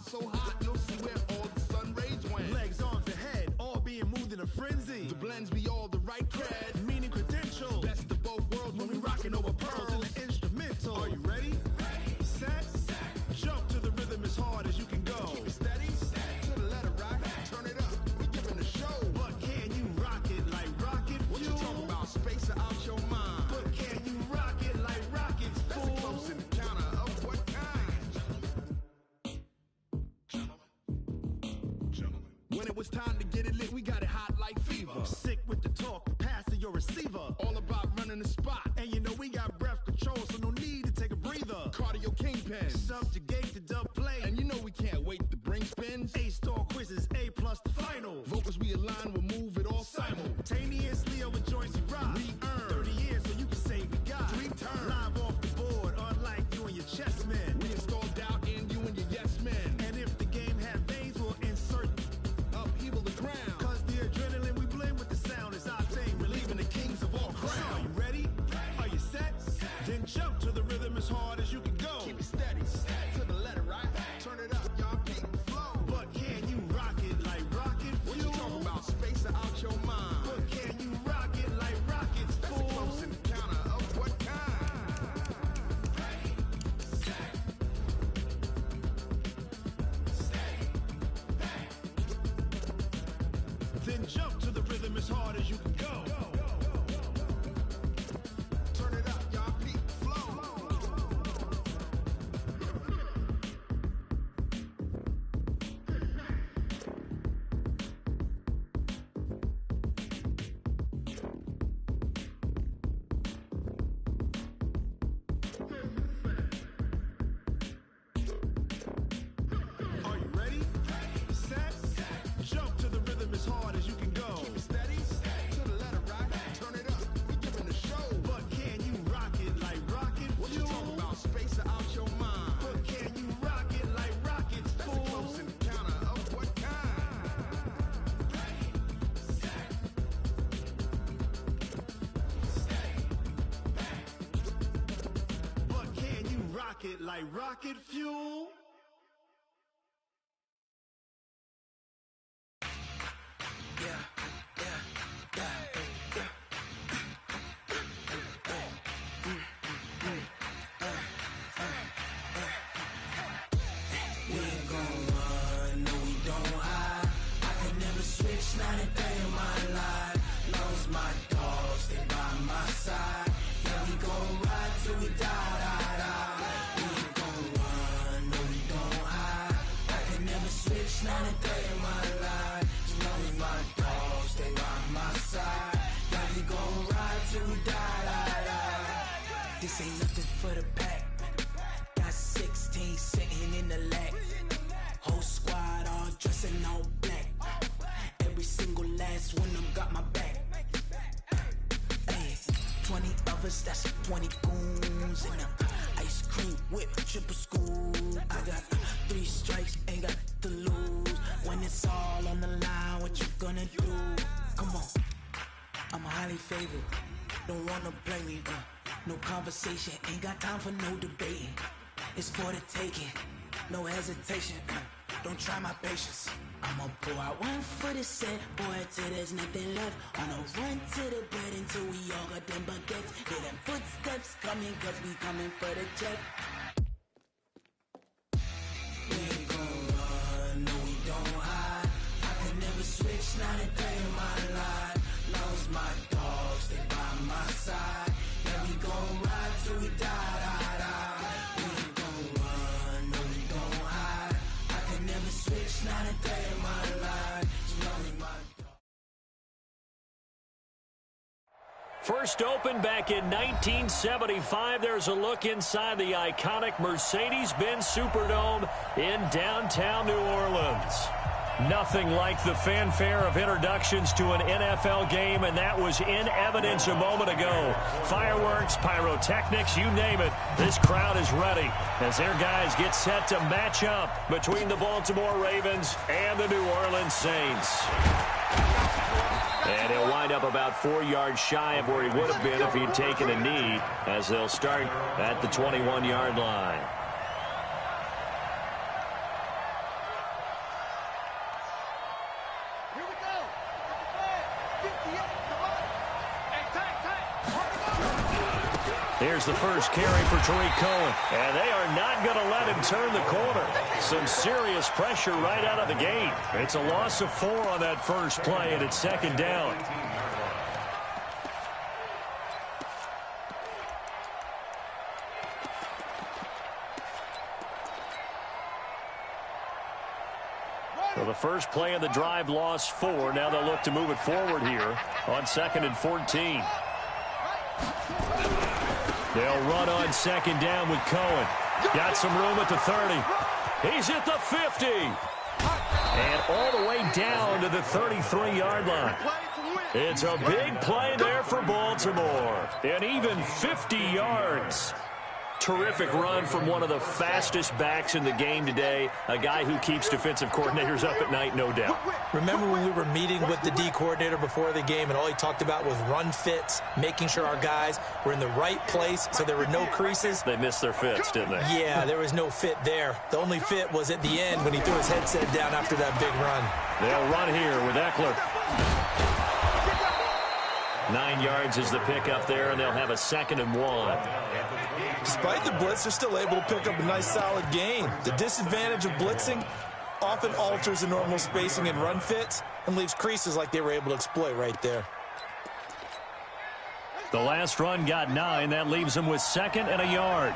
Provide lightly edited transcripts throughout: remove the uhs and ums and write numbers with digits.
so hot, you'll see where all the sun rays went. Legs, arms, and head, all being moved in a frenzy. The blends be all the right cred. Meaning credentials. Best of both worlds when we rockin' over pearls. In the instrumental. Are you ready? Set. Jump to the rhythm as hard as you can go. Keep it steady. To the letter right. Turn it up. We giving a show. But can you rock it like rocket fuel? What you talking about? Space out your mind. But can you rock it like rockets, fool? That's a close encounter of what kind? When it was time to get it lit, we got it hot like fever. Sick with the talk, passing your receiver. All about running the spot. And you know we got breath control, so no need to take a breather. Cardio kingpin. Subjugate the dub play. And you know we can't wait to bring spins. A-star quizzes, A+ the final. Vocals we align, we'll move it all simultaneously over joints we rock. We earn 30 years so you can say we got 3 turns. Live off the board, unlike you and your chess men. We install doubt in you and your yes men. And if the game had veins, we'll insert upheaval the ground. Cause the adrenaline we blend with the sound is our thing, relieving the kings of all crowns. So are you ready? Are you set? Then jump to the rhythm as hard as you can go. Keep it steady, to the letter right. Turn it up, y'all beat the flow. But can you rock it like rocket fuel? What you talking about? Space out your mind. But can you rock it like rockets, That's fool? a close encounter of what kind? Then jump to the rhythm as hard as you can go. Turn it up, y'all beat the flow. Are you ready? Set. Jump to the rhythm as hard as you can go. Keep it steady, to the letter right. Turn it up, we giving a show. But can you rock it like rocket What you fuel? talking about? Space out your mind. But can you rock it like rockets, That's a fool? close encounter of what kind? But can you rock it like rocket fuel? We ain't gon' run, no we don't hide. I could never switch, not a day in my life. Long as my dogs stay by my side. Yeah, we gon' ride till we die. We ain't gon' run, no we don't hide. I could never switch, not a day in my life. As long as my dogs stay by my side. Yeah, we gon' ride till we die. This ain't nothing for the pack. Got 16 sitting in the lag. Whole squad all dressing all black. Every single last one of them got my back. Hey, 20 of us, that's 20 goons. And ice cream whip, triple scoop. I got 3 strikes, ain't got to lose. When it's all on the line, what you gonna do? Come on, I'm highly favored. Don't wanna play me, no conversation, ain't got time for no debating. It's for the taking, no hesitation. Don't try my patience. I'ma pull out one for the set, boy, till there's nothing left. On a run to the bread until we all got them baguettes. Hear them footsteps coming, cause we coming for the check. We ain't gon' run, no we don't hide. I could never switch, not a day in my life. Long as my dogs stay by my side. Yeah, we gon' ride till we die. We ain't gon' run, no we don't hide. I could never switch, not a day in my life. As long as my First opened back in 1975. There's a look inside the iconic Mercedes-Benz Superdome in downtown New Orleans. Nothing like the fanfare of introductions to an NFL game, and that was in evidence a moment ago. Fireworks, pyrotechnics, you name it. This crowd is ready as their guys get set to match up between the Baltimore Ravens and the New Orleans Saints. And he'll wind up about 4 yards shy of where he would have been if he'd taken a knee, as they'll start at the 21-yard line. Here's the first carry for Tariq Cohen. And they are not going to let him turn the corner. Some serious pressure right out of the gate. It's a loss of 4 on that first play, and it's second down. So the first play of the drive lost 4. Now they'll look to move it forward here on 2nd and 14. They'll run on second down with Cohen. Got some room at the 30. He's at the 50. And all the way down to the 33-yard line. It's a big play there for Baltimore. And even 50 yards. Terrific run from one of the fastest backs in the game today. A guy who keeps defensive coordinators up at night, no doubt. Remember when we were meeting with the D coordinator before the game and all he talked about was run fits, making sure our guys were in the right place so there were no creases? They missed their fits, didn't they? Yeah, there was no fit there. The only fit was at the end when he threw his headset down after that big run. They'll run here with Eckler. 9 yards is the pickup there, and they'll have a 2nd and 1. Despite the blitz, they're still able to pick up a nice solid gain. The disadvantage of blitzing often alters the normal spacing and run fits and leaves creases like they were able to exploit right there. The last run got 9. That leaves them with 2nd and a yard.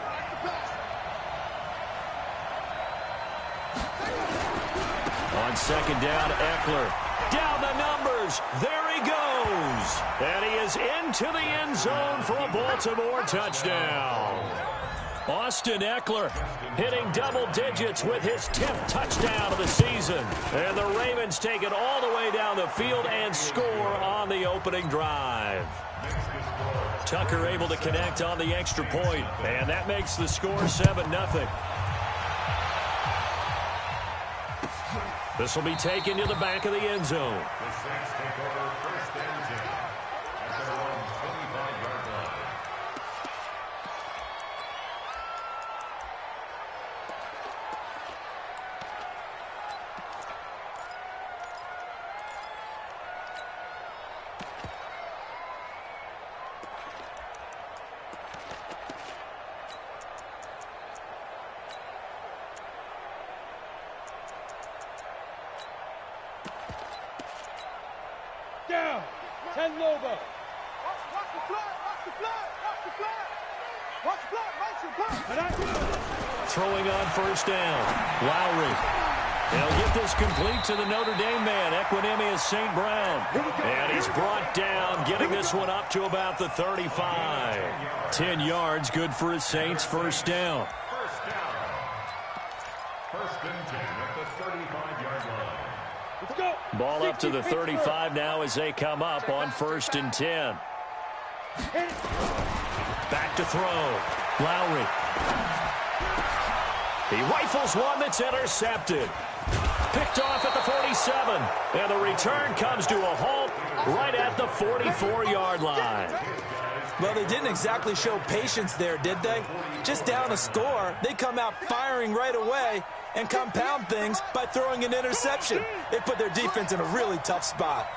On second down, Eckler. Down the numbers. There he goes. And he is into the end zone for a Baltimore touchdown. Austin Eckler hitting double digits with his 10th touchdown of the season. And the Ravens take it all the way down the field and score on the opening drive. Tucker able to connect on the extra point, and that makes the score 7-0. This will be taken to the back of the end zone. Down. 10 Lobo. Watch the flag. Watch the flag. Watch the flag. Watch the flag. Watch the flag. Throwing on first down. Lowry. They'll get this complete to the Notre Dame man, Equanimeous St. Brown. And he's brought down, getting this one up to about the 35. 10 yards, good for his Saints. First down. First and 10 at the 35-yard line. Let's go. Ball up to the 35 now as they come up on 1st and 10. Back to throw. Lowry. He rifles one that's intercepted. Picked off at the 47. And the return comes to a halt right at the 44-yard line. Well, they didn't exactly show patience there, did they? Just down a score, they come out firing right away and compound things by throwing an interception. They put their defense in a really tough spot.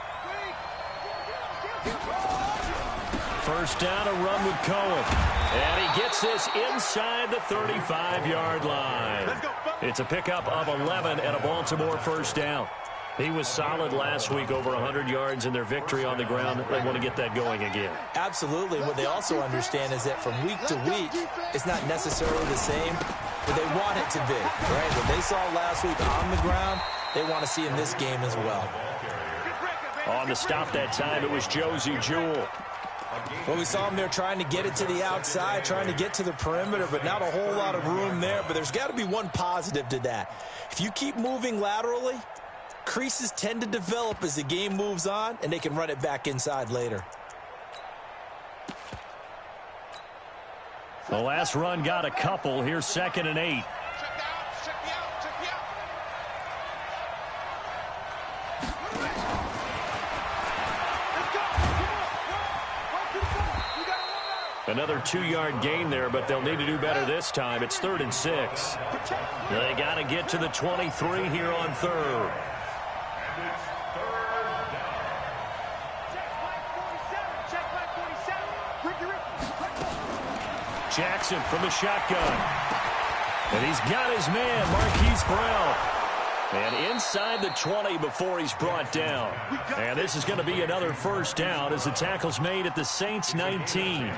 First down, a run with Cohen. And he gets this inside the 35-yard line. It's a pickup of 11 and a Baltimore first down. He was solid last week, over 100 yards in their victory on the ground. They want to get that going again. Absolutely. What they also understand is that from week to week, it's not necessarily the same, but they want it to be, right? What they saw last week on the ground, they want to see in this game as well. On the stop that time, it was Josie Jewell. Well, we saw him there trying to get it to the outside, trying to get to the perimeter, but not a whole lot of room there. But there's got to be one positive to that. If you keep moving laterally, creases tend to develop as the game moves on, and they can run it back inside later. The last run got a couple. Here's 2nd and 8. Another 2-yard gain there, but they'll need to do better this time. It's 3rd and 6. They got to get to the 23 here on 3rd. Jackson from the shotgun. And he's got his man, Marquise Brown. And inside the 20 before he's brought down. And this is going to be another first down as the tackle's made at the Saints 19.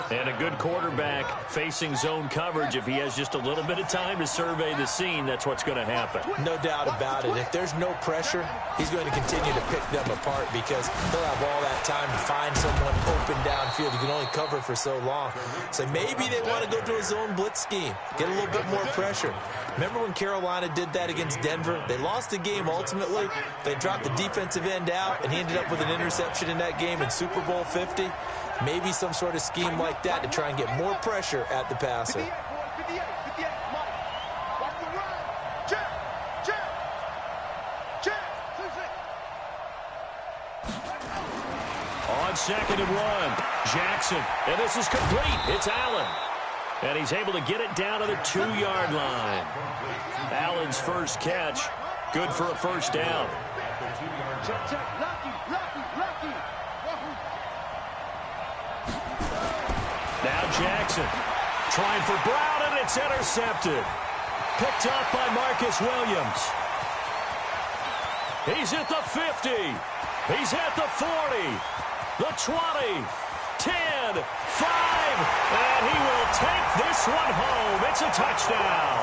And a good quarterback facing zone coverage. If he has just a little bit of time to survey the scene, that's what's going to happen. No doubt about it. If there's no pressure, he's going to continue to pick them apart because he'll have all that time to find someone open downfield. You can only cover for so long. So maybe they want to go to a zone blitz scheme, get a little bit more pressure. Remember when Carolina did that against Denver? They lost the game ultimately. They dropped the defensive end out, and he ended up with an interception in that game in Super Bowl 50. Maybe some sort of scheme like that to try and get more pressure at the passer. 58, 58, Mike. Watch the run. Check. On 2nd and 1, Jackson. And this is complete. It's Allen. And he's able to get it down to the 2-yard line. Allen's first catch. Good for a first down. Check. Lucky. Now Jackson trying for Brown, and it's intercepted. Picked up by Marcus Williams. He's at the 50. He's at the 40. The 20. 10. 5. And he will take this one home. It's a touchdown.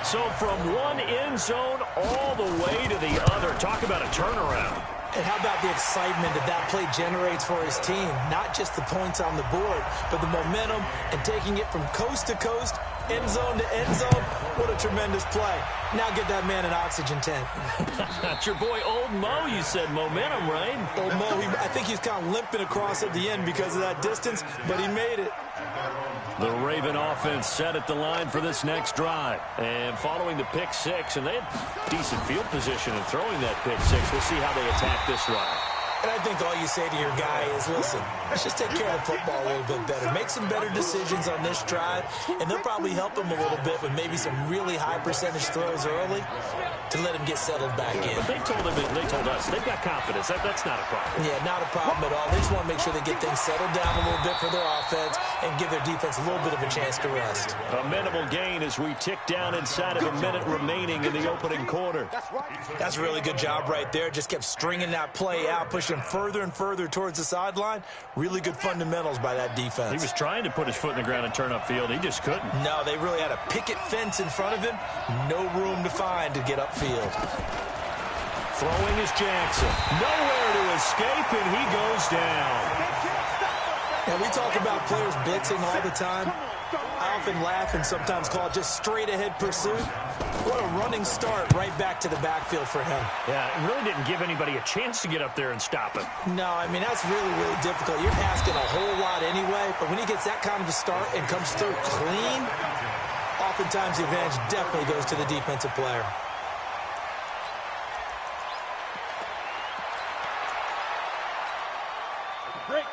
So from one end zone all the way to the other. Talk about a turnaround. And how about the excitement that play generates for his team? Not just the points on the board, but the momentum and taking it from coast to coast, end zone to end zone. What a tremendous play. Now get that man an oxygen tent. That's your boy Old Mo. You said momentum, right? Old Mo, I think he's kind of limping across at the end because of that distance, but he made it. The Raven offense set at the line for this next drive. And following the pick six, and they had decent field position in throwing that pick six. We'll see how they attack this drive. And I think all you say to your guy is, listen, let's just take care of the football a little bit better. Make some better decisions on this drive, and they'll probably help him a little bit with maybe some really high percentage throws early to let him get settled back in. But they told us, they've got confidence. That's not a problem. Yeah, not a problem at all. They just want to make sure they get things settled down a little bit for their offense and give their defense a little bit of a chance to rest. A minimal gain as we tick down inside of a minute remaining in the opening quarter. That's a really good job right there. Just kept stringing that play out, pushing further and further towards the sideline. Really good fundamentals by that defense. He was trying to put his foot in the ground and turn upfield. He just couldn't. No, they really had a picket fence in front of him. No room to find to get upfield. Throwing is Jackson. Nowhere to escape, and he goes down. Now, we talk about players blitzing all the time. I often laugh and sometimes call it just straight-ahead pursuit. What a running start right back to the backfield for him. Yeah, it really didn't give anybody a chance to get up there and stop him. No, I mean, that's really, really difficult. You're asking a whole lot anyway, but when he gets that kind of a start and comes through clean, oftentimes the advantage definitely goes to the defensive player.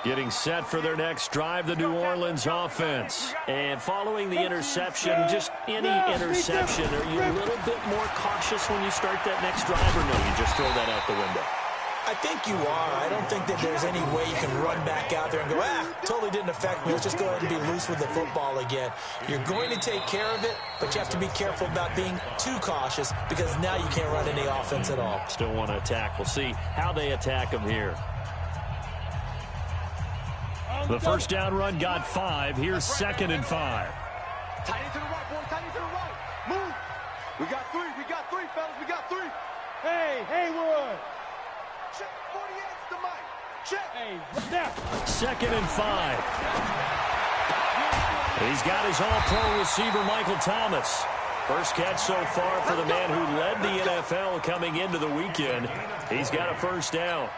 Getting set for their next drive, the New Orleans offense. And following the interception, just any interception, are you a little bit more cautious when you start that next drive, or no, you just throw that out the window? I think you are. I don't think that there's any way you can run back out there and go, totally didn't affect me. Let's just go ahead and be loose with the football again. You're going to take care of it, but you have to be careful about being too cautious because now you can't run any offense at all. Still want to attack. We'll see how they attack them here. The first down run got 5. Here's 2nd and 5. Tight end to the right, boy. Tight end to the right. Move. We got 3, fellas. We got 3. Hey, Haywood. Check 48's the mic. Check. Hey, now. 2nd and 5. He's got his all-pro receiver, Michael Thomas. First catch so far for the man who led the NFL coming into the weekend. He's got a first down.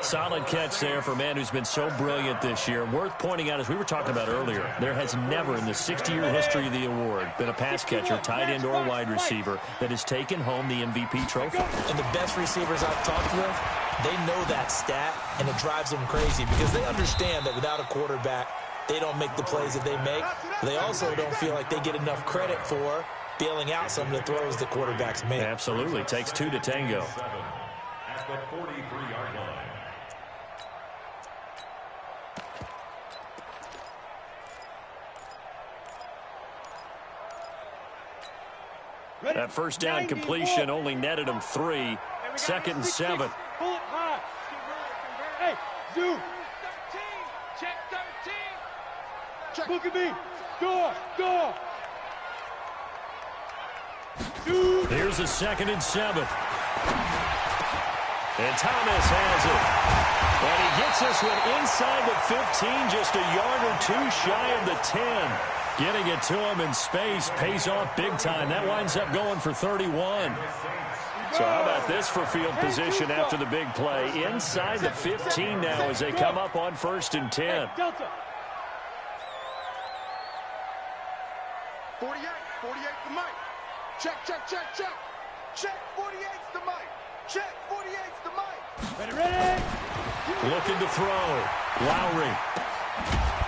Solid catch there for a man who's been so brilliant this year. Worth pointing out, as we were talking about earlier, there has never in the 60-year history of the award been a pass catcher, tight end, or wide receiver that has taken home the MVP trophy. And the best receivers I've talked with, they know that stat, and it drives them crazy because they understand that without a quarterback, they don't make the plays that they make. They also don't feel like they get enough credit for bailing out some of the throws the quarterbacks make. Absolutely. Takes 2 to tango. That first down completion only netted him 3. 2nd and 7. Pull it high. Hey, zoom. 13. Check 13. Look at me. Go. Here's a 2nd and 7. And Thomas has it. And he gets this one inside the 15, just a yard or 2 shy of the 10. Getting it to him in space pays off big time. That winds up going for 31. So how about this for field position after the big play? Inside the 15 now as they come up on 1st and 10. Delta. 48 to Mike. Check. Check, 48's to Mike. Check, 48's to Mike. Ready. Looking to throw. Lowry.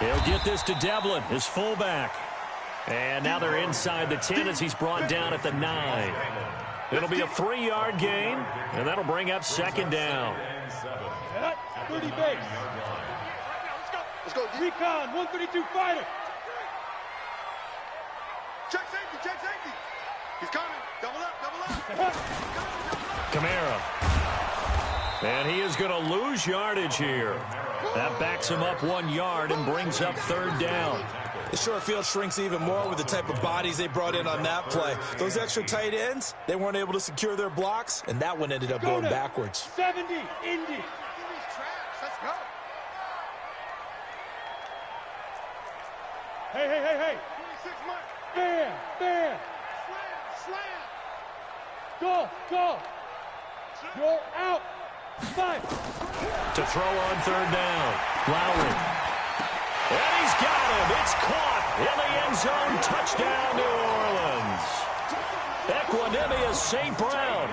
He'll get this to Devlin, his fullback. And now they're inside the 10 as he's brought down at the 9. It'll be a 3-yard gain, and that'll bring up 2nd down. 30 base. Let's go. Recon, 132 fighter. Check safety. He's coming. Double up. Kamara. And he is going to lose yardage here. That backs him up 1 yard and brings up 3rd down. The short field shrinks even more with the type of bodies they brought in on that play. Those extra tight ends, they weren't able to secure their blocks, and that one ended up going backwards. 70, Indy. Let's go. Hey. 26 Mike. Bam. Slam. Go. You're out. 5. To throw on 3rd down. Lowry. And he's got him. It's caught in the end zone. Touchdown, New Orleans. Equanimeous St. Brown.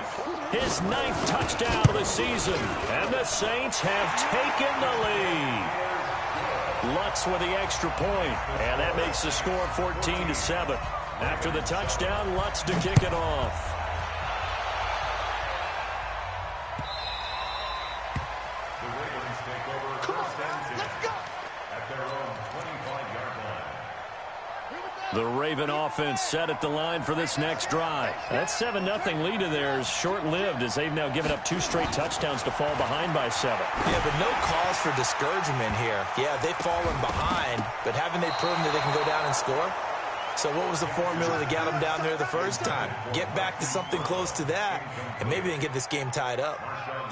His 9th touchdown of the season. And the Saints have taken the lead. Lutz with the extra point. And that makes the score 14-7. After the touchdown, Lutz to kick it off. The Raven offense set at the line for this next drive. That 7-0 lead of theirs short-lived as they've now given up 2 straight touchdowns to fall behind by 7. Yeah, but no cause for discouragement here. Yeah, they've fallen behind, but haven't they proven that they can go down and score? So what was the formula to get them down there the first time? Get back to something close to that, and maybe they can get this game tied up.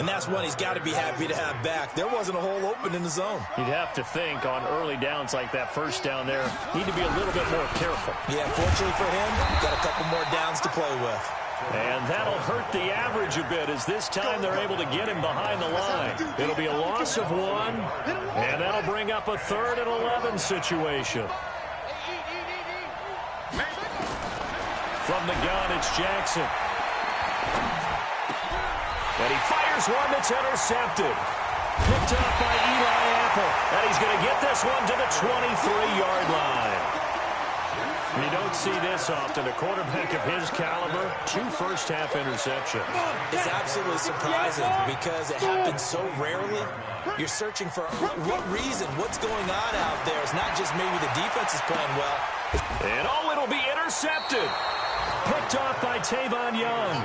And that's one he's got to be happy to have back. There wasn't a hole open in the zone. You'd have to think on early downs like that first down there, need to be a little bit more careful. Yeah, fortunately for him, got a couple more downs to play with. And that'll hurt the average a bit as this time they're able to get him behind the line. It'll be a loss of 1, and that'll bring up a 3rd and 11 situation. From the gun, it's Jackson. And he fires one that's intercepted. Picked up by Eli Apple. And he's going to get this one to the 23-yard line. You don't see this often. A quarterback of his caliber, 2 first-half interceptions. It's absolutely surprising because it happens so rarely. You're searching for what reason, what's going on out there. It's not just maybe the defense is playing well. And it'll be intercepted. Picked off by Tavon Young.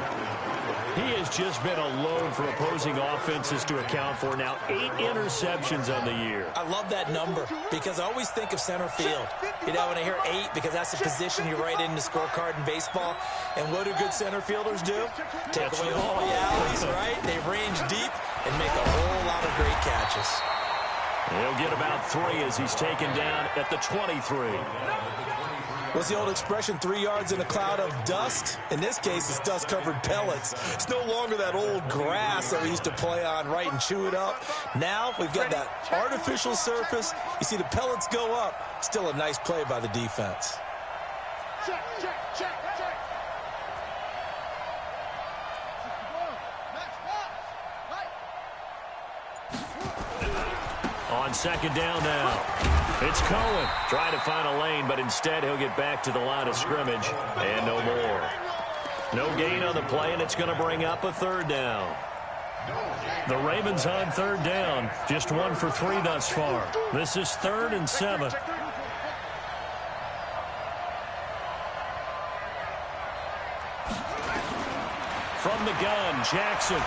He has just been a load for opposing offenses to account for. Now 8 interceptions on the year. I love that number because I always think of center field. You know, when I hear 8, because that's the position you write in the scorecard in baseball. And what do good center fielders do? Take away all the alleys, right? They range deep and make a whole lot of great catches. He'll get about 3 as he's taken down at the 23. What's the old expression, 3 yards in a cloud of dust? In this case, it's dust-covered pellets. It's no longer that old grass that we used to play on, right, and chew it up. Now we've got that artificial surface. You see the pellets go up. Still a nice play by the defense. Check. On 2nd down now. It's Cohen trying to find a lane, but instead he'll get back to the line of scrimmage and no more. No gain on the play, and it's going to bring up a 3rd down. The Ravens on 3rd down, just 1 for 3 thus far. This is 3rd and 7. From the gun, Jackson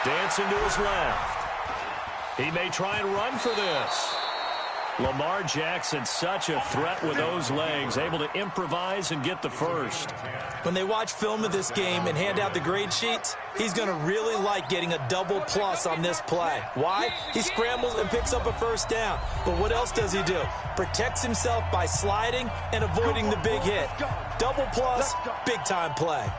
dancing to his left. He may try and run for this. Lamar Jackson, such a threat with those legs, able to improvise and get the first. When they watch film of this game and hand out the grade sheets, he's going to really like getting a double plus on this play. Why? He scrambles and picks up a first down. But what else does he do? Protects himself by sliding and avoiding the big hit. Double plus, big-time play.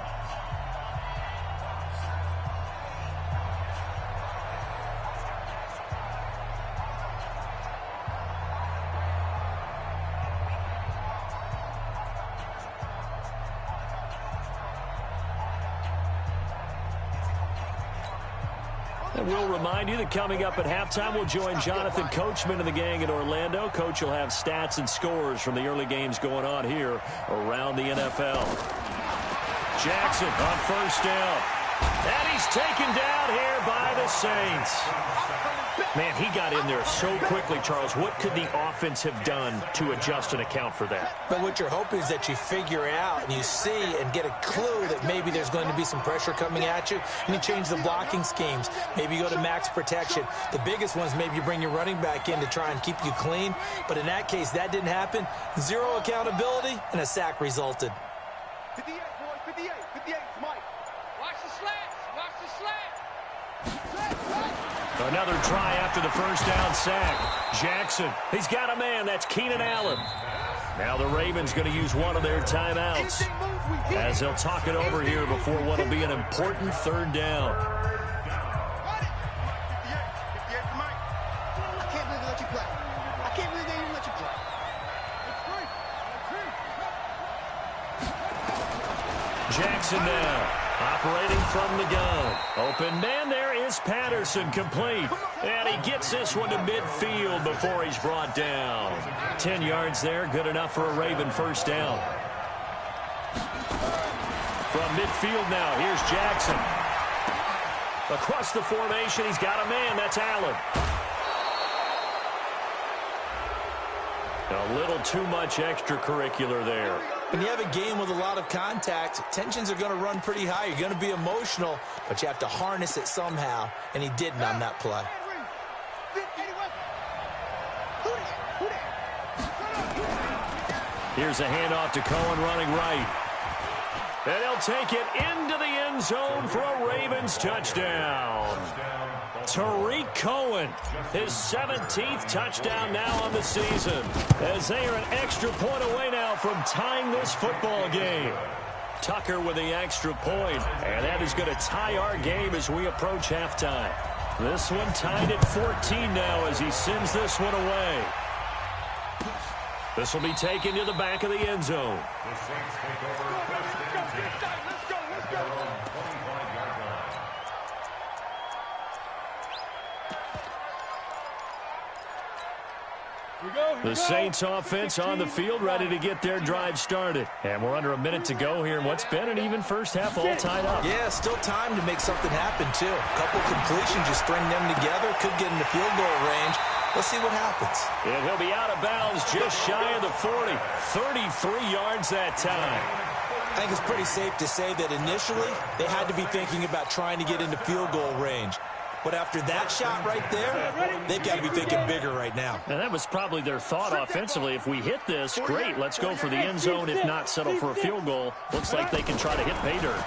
And we'll remind you that coming up at halftime, we'll join Jonathan Coachman and the gang in Orlando. Coach will have stats and scores from the early games going on here around the NFL. Jackson on first down. And he's taken down here by the Saints. Man, he got in there so quickly, Charles. What could the offense have done to adjust and account for that? But what you're hoping is that you figure out and you see and get a clue that maybe there's going to be some pressure coming at you, and you change the blocking schemes. Maybe you go to max protection. The biggest ones, maybe you bring your running back in to try and keep you clean. But in that case, that didn't happen. Zero accountability, and a sack resulted. 58, boys, 58, 58, Mike. Watch the slants, watch the slants. Another try after the first down sack. Jackson, he's got a man. That's Keenan Allen. Now the Ravens going to use one of their timeouts as they'll talk it over here before what will be an important third down. 58, Mike. I can't believe they let you play. I can't believe they even let you play. Jackson now, operating from the gun. Open man, there is Patterson, complete. And he gets this one to midfield before he's brought down. 10 yards there, good enough for a Raven first down. From midfield now, here's Jackson. Across the formation, he's got a man, that's Allen. A little too much extracurricular there. When you have a game with a lot of contact, tensions are going to run pretty high. You're going to be emotional, but you have to harness it somehow, and he didn't on that play. Here's a handoff to Cohen running right. And he'll take it into the end zone for a Ravens touchdown. Tariq Cohen, his 17th touchdown now on the season, as they are an extra point away now from tying this football game. Tucker with the extra point, and that is going to tie our game as we approach halftime. This one tied at 14 now as he sends this one away. This will be taken to the back of the end zone. The Saints offense on the field, ready to get their drive started. And we're under a minute to go here in what's been an even first half, all tied up. Yeah, still time to make something happen, too. A couple completions, you string them together, could get into field goal range. Let's see what happens. And he'll be out of bounds just shy of the 40. 33 yards that time. I think it's pretty safe to say that initially they had to be thinking about trying to get into field goal range. But after that shot right there, they've got to be thinking bigger right now. And that was probably their thought offensively. If we hit this, great. Let's go for the end zone. If not, settle for a field goal. Looks like they can try to hit pay dirt.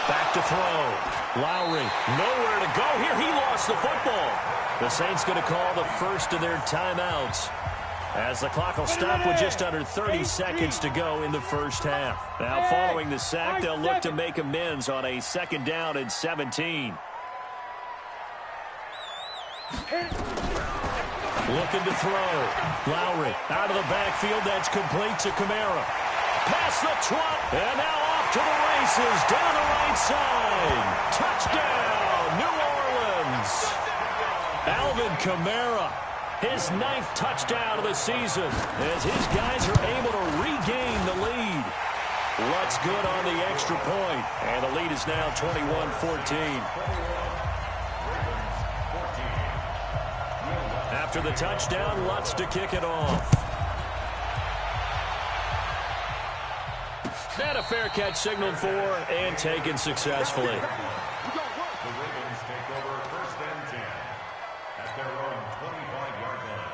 Back to throw. Lowry, nowhere to go here. He lost the football. The Saints going to call the first of their timeouts, as the clock will stop with just under 30 seconds to go in the first half. Now, following the sack, they'll look to make amends on a second down and 17. Looking to throw. Lowry out of the backfield. That's complete to Kamara. Past the 20. And now off to the races. Down the right side. Touchdown, New Orleans. Alvin Kamara, his 9th touchdown of the season, as his guys are able to regain the lead. Lutz good on the extra point, and the lead is now 21-14. After the touchdown, Lutz to kick it off. And a fair catch signaled for and taken successfully. The Ravens take over 1st and 10 at their own 25-yard line.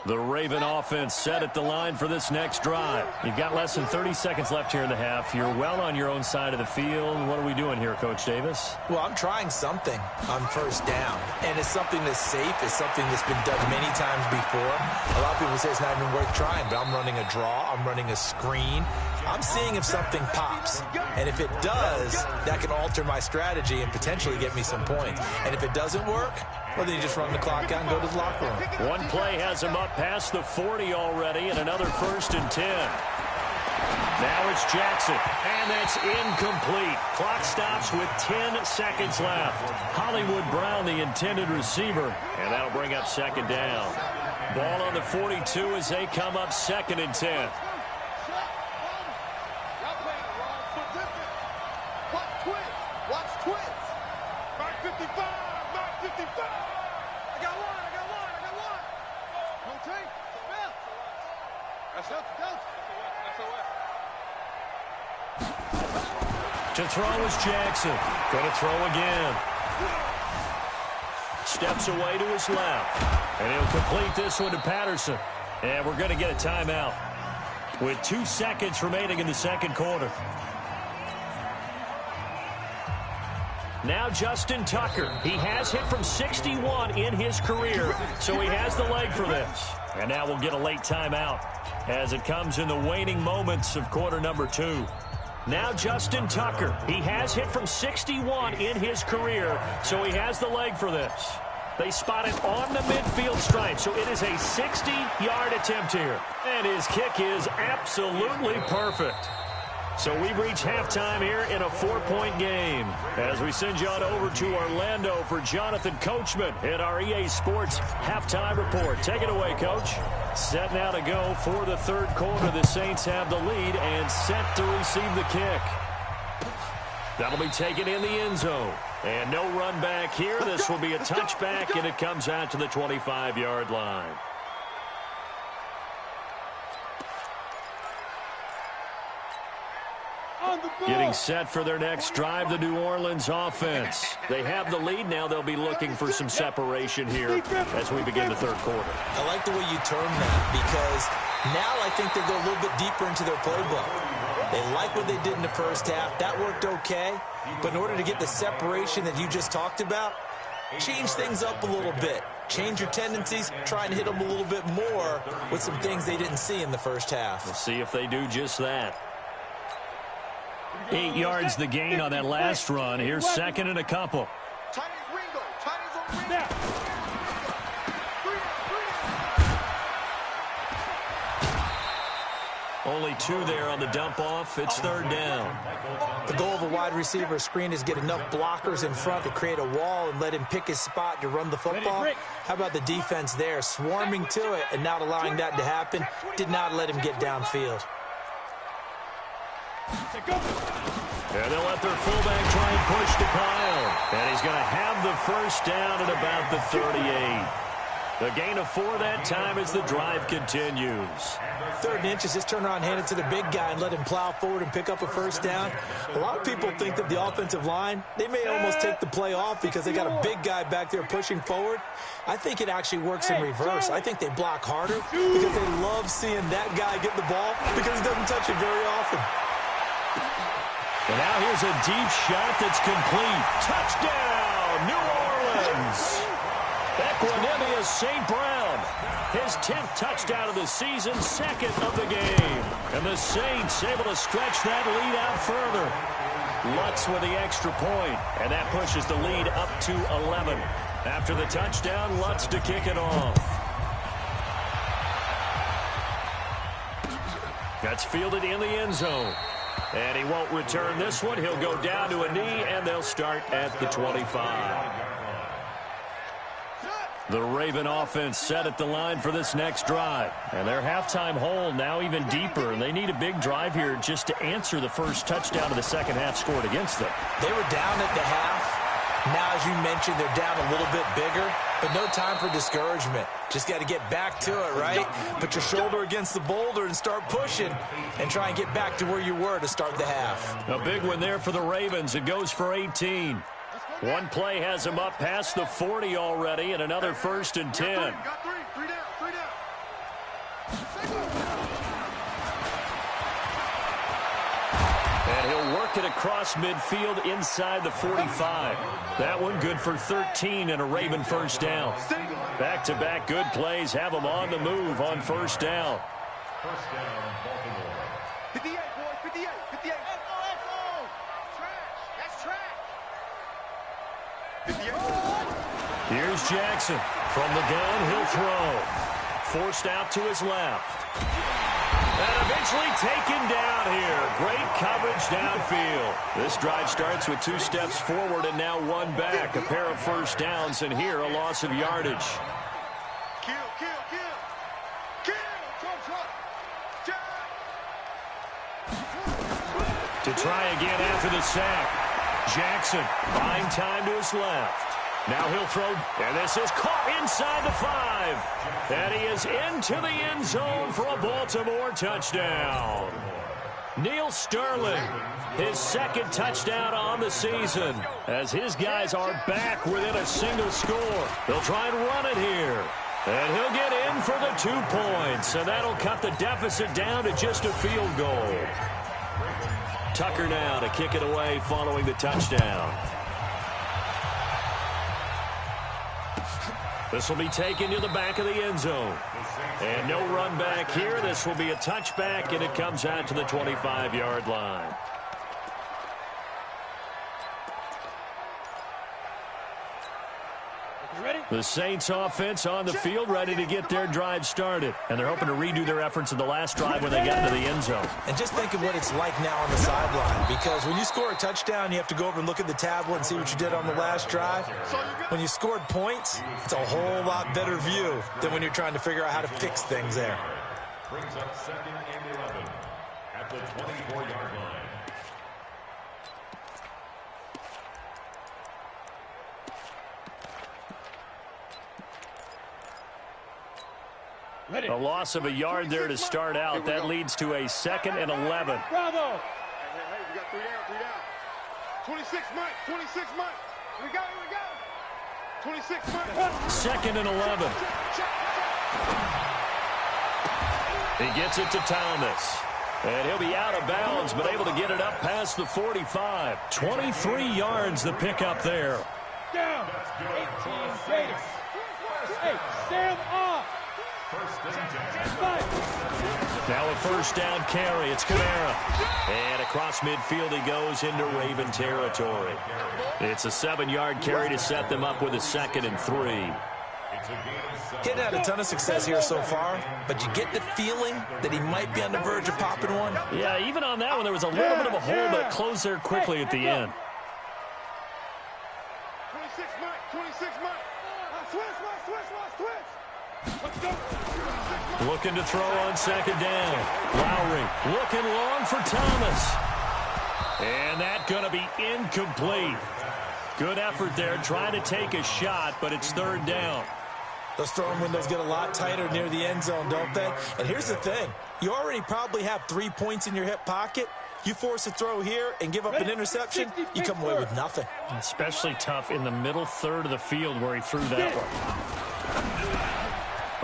The Raven offense set at the line for this next drive. You've got less than 30 seconds left here in the half. You're well on your own side of the field. What are we doing here, Coach Davis? Well, I'm trying something on 1st down, and it's something that's safe. It's something that's been done many times before. A lot of people say it's not even worth trying, but I'm running a draw. I'm running a screen. I'm seeing if something pops, and if it does, that can alter my strategy and potentially get me some points. And if it doesn't work, well, then you just run the clock out and go to the locker room. One play has him up past the 40 already, and another 1st and 10. Now it's Jackson, and that's incomplete. Clock stops with 10 seconds left. Hollywood Brown, the intended receiver, and that'll bring up 2nd down. Ball on the 42 as they come up 2nd and 10. Watch twins. Mark 55. Mark 55. I got one. No take. That's To throw is Jackson. Going to throw again. Steps away to his left. And he'll complete this one to Patterson. And we're going to get a timeout with 2 seconds remaining in the 2nd quarter. Now Justin Tucker. He has hit from 61 in his career, so he has the leg for this. And now we'll get a late timeout as it comes in the waning moments of quarter number 2. Now Justin Tucker. He has hit from 61 in his career, so he has the leg for this. They spot it on the midfield stripe, so it is a 60-yard attempt here. And his kick is absolutely perfect. So we've reached halftime here in a 4-point game as we send you on over to Orlando for Jonathan Coachman in our EA Sports Halftime Report. Take it away, Coach. Set now to go for the 3rd quarter. The Saints have the lead and set to receive the kick. That'll be taken in the end zone. And no run back here. This will be a touchback, and it comes out to the 25-yard line. Getting set for their next drive, the New Orleans offense. They have the lead. Now they'll be looking for some separation here as we begin the 3rd quarter. I like the way you term that because now I think they go a little bit deeper into their playbook. They like what they did in the 1st half. That worked okay. But in order to get the separation that you just talked about, change things up a little bit. Change your tendencies, try and hit them a little bit more with some things they didn't see in the 1st half. We'll see if they do just that. 8 yards the gain on that last run. Here's 2nd and a couple. Only 2 there on the dump off. It's 3rd down. The goal of a wide receiver screen is get enough blockers in front to create a wall and let him pick his spot to run the football. How about the defense there? Swarming to it and not allowing that to happen. Did not let him get downfield. And they'll let their fullback try and push to Kyle. And he's going to have the 1st down at about the 38. The gain of 4 that time as the drive continues. 3rd and inches, just turn around, hand it to the big guy and let him plow forward and pick up a 1st down. A lot of people think that the offensive line, they may almost take the play off because they got a big guy back there pushing forward. I think it actually works in reverse. I think they block harder because they love seeing that guy get the ball because he doesn't touch it very often. And now here's a deep shot that's complete. Touchdown, New Orleans. Equanimeous St. Brown, his 10th touchdown of the season, 2nd of the game. And the Saints able to stretch that lead out further. Lutz with the extra point, and that pushes the lead up to 11. After the touchdown, Lutz to kick it off. That's fielded in the end zone. And he won't return this one. He'll go down to a knee, and they'll start at the 25. The Raven offense set at the line for this next drive. And their halftime hole now even deeper. And they need a big drive here just to answer the 1st touchdown of the 2nd half scored against them. They were down at the half. Now, as you mentioned, they're down a little bit bigger. But no time for discouragement. Just got to get back to it, right? Put your shoulder against the boulder and start pushing and try and get back to where you were to start the half. A big one there for the Ravens. It goes for 18. One play has him up past the 40 already, and another 1st and 10. Got three down. And he'll work it across midfield inside the 45. That one good for 13 and a Raven 1st down. Back-to-back good plays have them on the move on 1st down. 58, boys, 58. Echo. Trash. That's trash. 58. Here's Jackson from the gun. He'll throw. Forced out to his left. And eventually taken down here. Great coverage downfield. This drive starts with 2 steps forward and now 1 back. A pair of 1st downs, and here a loss of yardage. Kill. To try again after the sack. Jackson buying time to his left. Now he'll throw, and this is caught inside the 5. And he is into the end zone for a Baltimore touchdown. Neil Sterling, his 2nd touchdown on the season, as his guys are back within a single score. They'll try and run it here. And he'll get in for the 2 points, and that'll cut the deficit down to just a field goal. Tucker now to kick it away following the touchdown. This will be taken to the back of the end zone. And no run back here. This will be a touchback, and it comes out to the 25-yard line. The Saints offense on the field, ready to get their drive started. And they're hoping to redo their efforts in the last drive when they got into the end zone. And just think of what it's like now on the sideline, because when you score a touchdown, you have to go over and look at the tablet and see what you did on the last drive. When you scored points, it's a whole lot better view than when you're trying to figure out how to fix things there. Brings up 2nd and 11 at the 24-yard line. A loss of a yard there to start out. That leads to a 2nd and 11. Bravo. Hey, we got 3 down. 26 Mike. We go. 26 Mike. 2nd and 11. He gets it to Thomas. And he'll be out of bounds, but able to get it up past the 45. 23 yards the pickup there. Down. 18. Hey, stand off. Now a 1st down carry. It's Kamara. And across midfield he goes into Raven territory. It's a 7-yard carry to set them up with a 2nd and 3. Hitting had a ton of success here so far, but you get the feeling that he might be on the verge of popping one. Yeah, even on that one, there was a little bit of a hole, but it closed there quickly at the end. 26 Mike. Switch. Let's go. Looking to throw on 2nd down. Lowry looking long for Thomas. And that going to be incomplete. Good effort there, trying to take a shot, but it's 3rd down. Those throwing windows get a lot tighter near the end zone, don't they? And here's the thing. You already probably have 3 points in your hip pocket. You force a throw here and give up an interception, you come away with nothing. Especially tough in the middle 3rd of the field where he threw that one.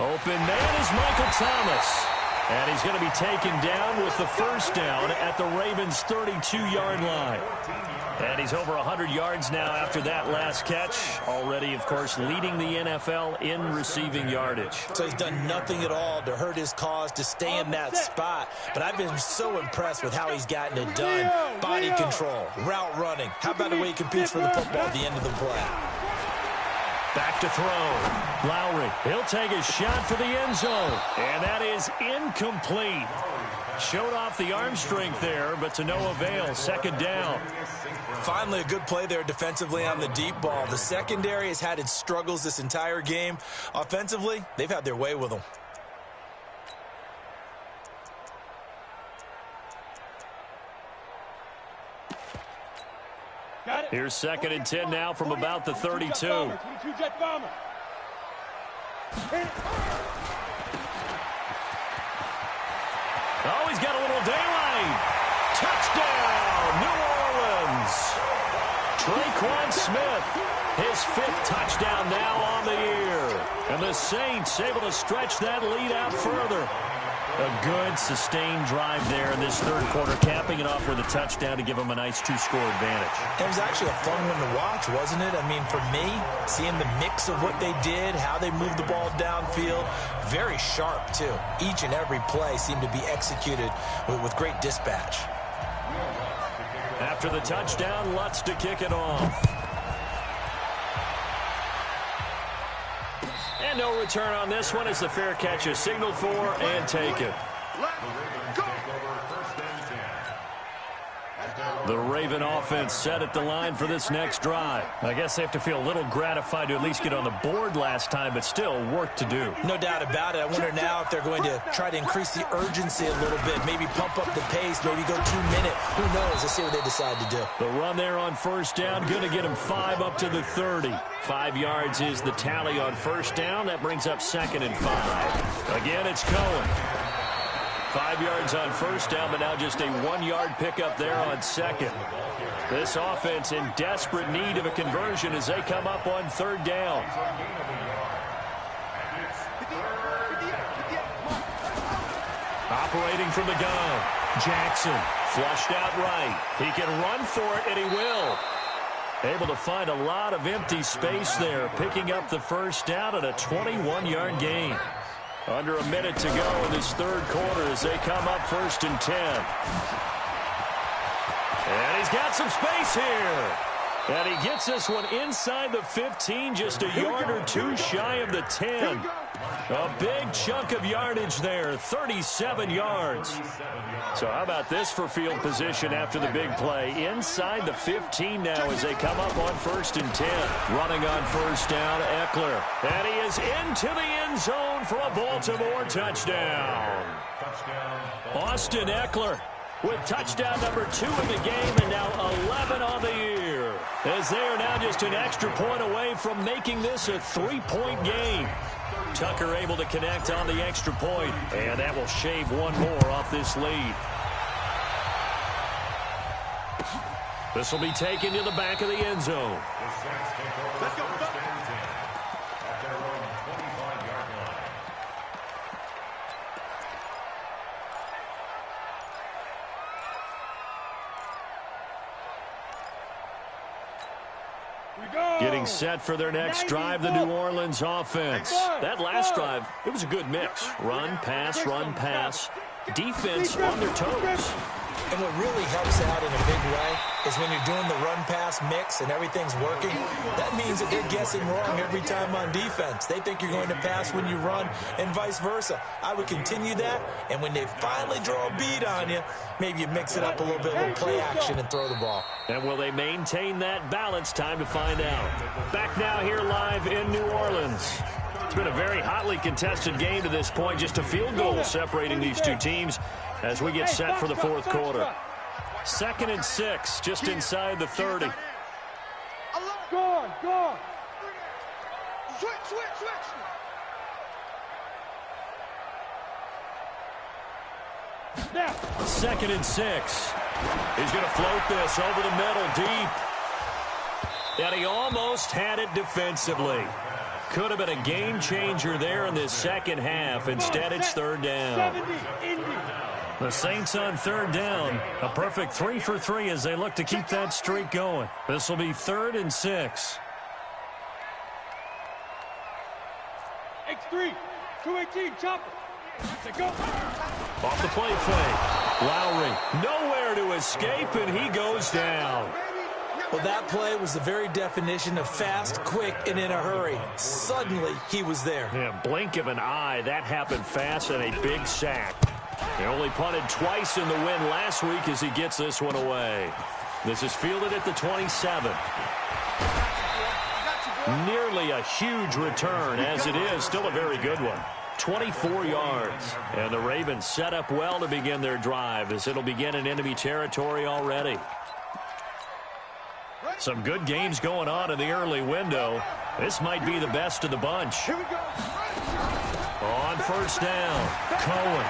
Open man is Michael Thomas. And he's going to be taken down with the 1st down at the Ravens' 32-yard line. And he's over 100 yards now after that last catch. Already, of course, leading the NFL in receiving yardage. So he's done nothing at all to hurt his cause, to stay in that spot. But I've been so impressed with how he's gotten it done. Body control, route running. How about the way he competes for the football at the end of the play? Back to throw. Lowry, he'll take a shot for the end zone. And that is incomplete. Showed off the arm strength there, but to no avail. 2nd down. Finally, a good play there defensively on the deep ball. The secondary has had its struggles this entire game. Offensively, they've had their way with them. Here's 2nd and 10 now from about the 32. 22 jet bomber. Oh, he's got a little daylight. Touchdown, New Orleans. Traquan Smith, his 5th touchdown now on the year. And the Saints able to stretch that lead out further. A good, sustained drive there in this third quarter, capping it off with a touchdown to give them a nice 2-score advantage. It was actually a fun one to watch, wasn't it? I mean, for me, seeing the mix of what they did, how they moved the ball downfield, very sharp, too. Each and every play seemed to be executed with great dispatch. After the touchdown, Lutz to kick it off. And no return on this one as the fair catch is signaled for and taken. The Raven offense set at the line for this next drive. I guess they have to feel a little gratified to at least get on the board last time, but still work to do. No doubt about it. I wonder now if they're going to try to increase the urgency a little bit, maybe pump up the pace, maybe go 2-minute. Who knows? Let's see what they decide to do. The run there on first down, going to get him 5 up to the 30. 5 yards is the tally on first down. That brings up 2nd and 5. Again, it's Cohen. 5 yards on first down, but now just a 1-yard pickup there on 2nd. This offense in desperate need of a conversion as they come up on 3rd down. Operating from the gun, Jackson flushed out right. He can run for it, and he will. Able to find a lot of empty space there, picking up the first down at a 21-yard gain. Under a minute to go in this third quarter as they come up 1st and 10. And he's got some space here. And he gets this one inside the 15, just a yard or 2 shy of the 10. A big chunk of yardage there, 37 yards. So how about this for field position after the big play? Inside the 15 now as they come up on 1st and 10. Running on first down, Eckler. And he is into the end zone for a Baltimore touchdown. Austin Eckler with touchdown number 2 in the game and now 11 on the year. As they are now just an extra point away from making this a 3-point game. Tucker able to connect on the extra point, and that will shave 1 more off this lead. This will be taken to the back of the end zone. Let's go. Getting set for their next drive, the New Orleans offense. That last drive, it was a good mix. Run, pass, run, pass. Defense on their toes. And what really helps out in a big way is when you're doing the run-pass mix and everything's working, that means that they're guessing wrong every time on defense. They think you're going to pass when you run and vice versa. I would continue that, and when they finally draw a bead on you, maybe you mix it up a little bit with play action and throw the ball. And will they maintain that balance? Time to find out. Back now here live in New Orleans. It's been a very hotly contested game to this point. Just a field goal separating these two teams as we get set for the fourth quarter. 2nd and 6, just inside the 30. Go on. Switch. 2nd and 6. He's going to float this over the middle deep. And he almost had it defensively. Could have been a game changer there in this second half. Instead, it's 3rd down. The Saints on 3rd down. A perfect 3 for 3 as they look to keep that streak going. This will be 3rd and 6. X3, 218, chopper. Go. Off the play fake. Lowry nowhere to escape, and he goes down. Well, that play was the very definition of fast, quick, and in a hurry. Suddenly, he was there. Yeah, blink of an eye. That happened fast and a big sack. He only punted twice in the win last week as he gets this one away. This is fielded at the 27. Nearly a huge return, as it is still a very good one. 24 yards. And the Ravens set up well to begin their drive as it'll begin in enemy territory already. Some good games going on in the early window. This might be the best of the bunch. Here we go. On first down, Cohen.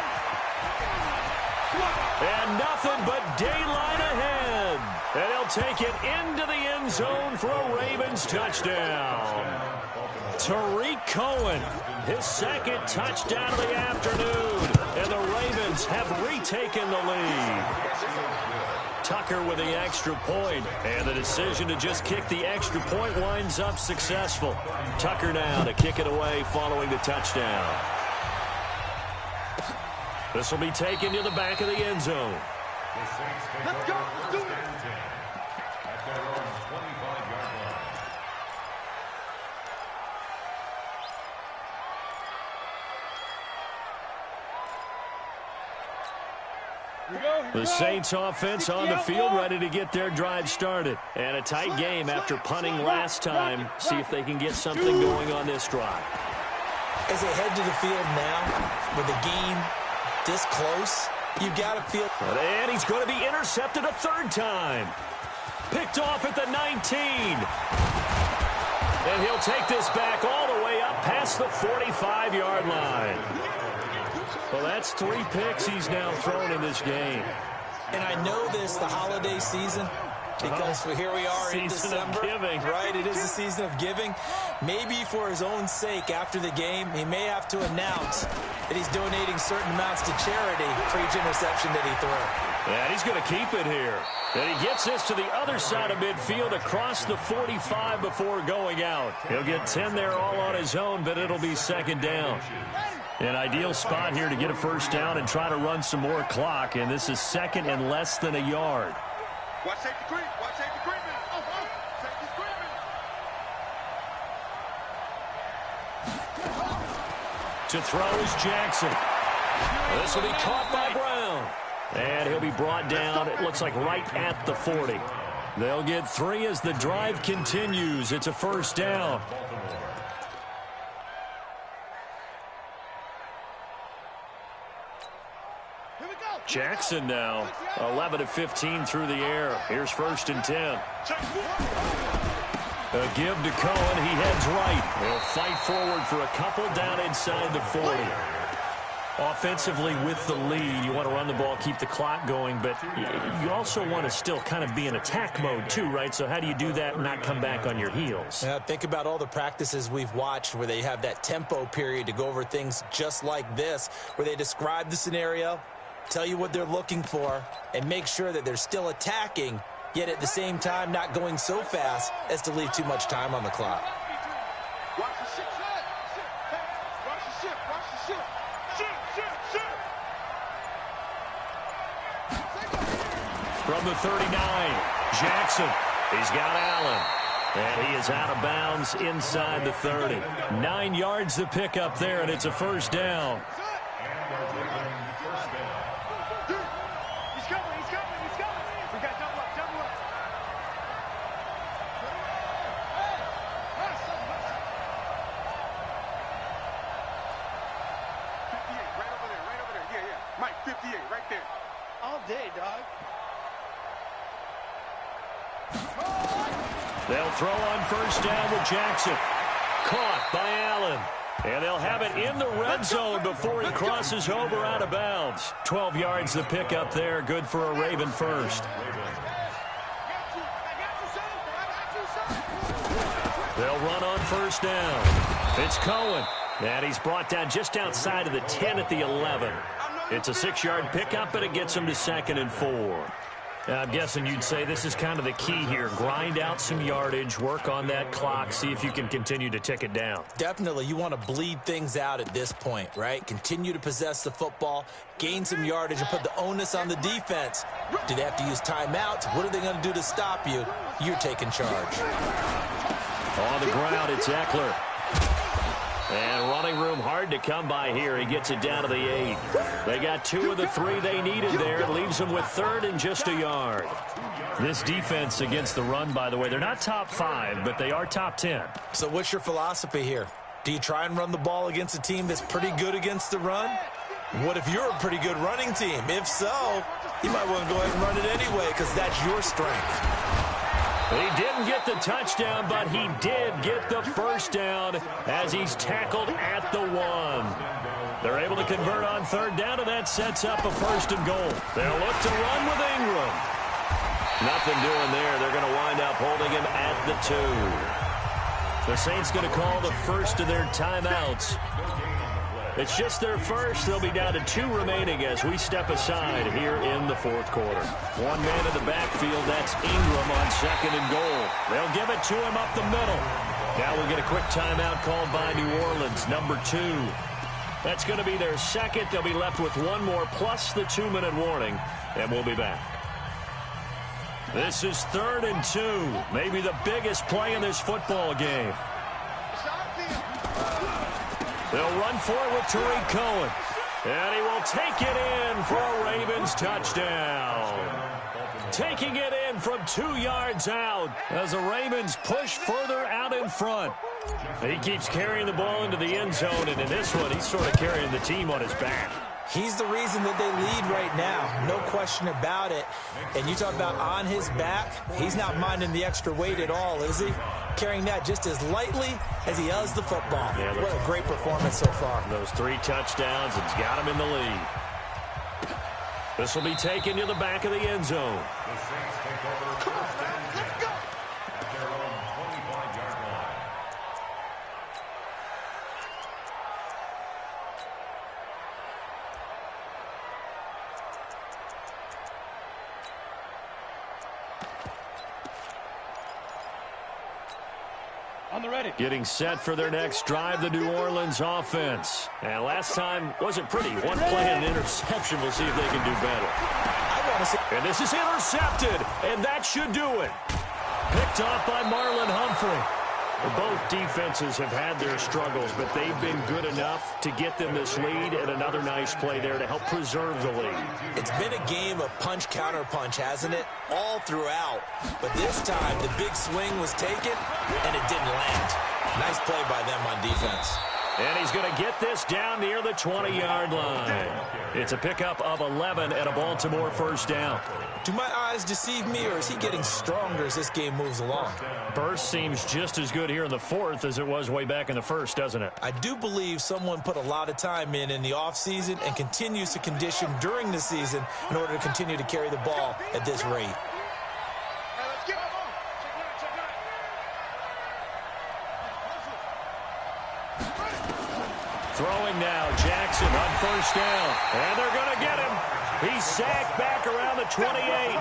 And nothing but daylight ahead. And he'll take it into the end zone for a Ravens touchdown. Tariq Cohen, his second touchdown of the afternoon. And the Ravens have retaken the lead. Tucker with the extra point, and the decision to just kick the extra point winds up successful. Tucker now to kick it away following the touchdown. This will be taken to the back of the end zone. Let's go. Let's do it. The Saints offense on the field, ready to get their drive started. And a tight game after punting last time. See if they can get something going on this drive. As they head to the field now, with the game this close, you've got to feel... And he's going to be intercepted a third time. Picked off at the 19. And he'll take this back all the way up past the 45-yard line. Well, that's 3 picks he's now thrown in this game. And I know this, the holiday season, because here we are in December. Season of giving. Right, it is the season of giving. Maybe for his own sake, after the game, he may have to announce that he's donating certain amounts to charity for each interception that he threw. And he's going to keep it here. And he gets this to the other side of midfield across the 45 before going out. He'll get 10 there all on his own, but it'll be second down. An ideal spot here to get a first down and try to run some more clock, and this is second and less than a yard. Watch safety creep. Watch safety creeping. Safety's creeping. To throw is Jackson. This will be caught by Brown. And he'll be brought down, it looks like right at the 40. They'll get 3 as the drive continues. It's a first down. Jackson now, 11 of 15 through the air. Here's first and 10. A give to Cohen. He heads right. He'll fight forward for a couple down inside the 40. Offensively with the lead, you want to run the ball, keep the clock going, but you also want to still kind of be in attack mode too, right? So how do you do that and not come back on your heels? Yeah, think about all the practices we've watched where they have that tempo period to go over things just like this, where they describe the scenario, tell you what they're looking for, and make sure that they're still attacking, yet at the same time not going so fast as to leave too much time on the clock. Watch the ship. Watch the ship. Watch the ship. Ship. From the 39, Jackson. He's got Allen. And he is out of bounds inside the 30. 9 yards to pick up there, and it's a first down. Mike, 58, right there. All day, dog. They'll throw on first down with Jackson. Caught by Allen. And they'll have it in the red zone before he crosses over out of bounds. 12 yards to pick up there. Good for a Raven first. They'll run on first down. It's Cohen. And he's brought down just outside of the 10 at the 11. It's a 6-yard pickup, but it gets him to 2nd and 4. I'm guessing you'd say this is kind of the key here. Grind out some yardage, work on that clock, see if you can continue to tick it down. Definitely, you want to bleed things out at this point, right? Continue to possess the football, gain some yardage, and put the onus on the defense. Do they have to use timeouts? What are they going to do to stop you? You're taking charge. On the ground, it's Eckler. And running room hard to come by here. He gets it down to the 8. They got 2 of the 3 they needed there. It leaves them with 3rd and just a yard. This defense against the run, by the way, they're not top 5, but they are top 10. So what's your philosophy here? Do you try and run the ball against a team that's pretty good against the run? What if you're a pretty good running team? If so, you might want to go ahead and run it anyway because that's your strength. He didn't get the touchdown, but he did get the first down as he's tackled at the 1. able to convert on third down, and that sets up a 1st and goal. They'll look to run with Ingram. Nothing doing there. They're going to wind up holding him at the 2. The Saints going to call the first of their timeouts. It's just their first. They'll be down to 2 remaining as we step aside here in the 4th quarter. One man in the backfield. That's Ingram on 2nd and goal. They'll give it to him up the middle. Now we'll get a quick timeout called by New Orleans, number 2. That's going to be their 2nd. They'll be left with 1 more plus the 2-minute warning, and we'll be back. This is 3rd and 2, maybe the biggest play in this football game. They'll run for it with Tariq Cohen, and he will take it in for a Ravens touchdown. Taking it in from 2 yards out as the Ravens push further out in front. He keeps carrying the ball into the end zone, and in this one, he's sort of carrying the team on his back. He's the reason that they lead right now. No question about it. And you talk about on his back, he's not minding the extra weight at all, is he? Carrying that just as lightly as he does the football. Yeah, what a great performance so far. Those 3 touchdowns, it's got him in the lead. This will be taken to the back of the end zone. Come on, let's go. At their own 25-yard line. On the ready. Getting set for their next drive, the New Orleans offense. And last time wasn't pretty. 1 play and an interception. We'll see if they can do better. And this is intercepted, and that should do it. Picked off by Marlon Humphrey. Both defenses have had their struggles, but they've been good enough to get them this lead, and another nice play there to help preserve the lead. It's been a game of punch-counter-punch, hasn't it? All throughout. But this time, the big swing was taken, and it didn't land. Nice play by them on defense. And he's going to get this down near the 20-yard line. It's a pickup of 11 and a Baltimore 1st down. Do my eyes deceive me, or is he getting stronger as this game moves along? Burst seems just as good here in the 4th as it was way back in the 1st, doesn't it? I do believe someone put a lot of time in the offseason and continues to condition during the season in order to continue to carry the ball at this rate. Throwing now, Jackson on 1st down. And they're going to get him. He's sacked back around the 28.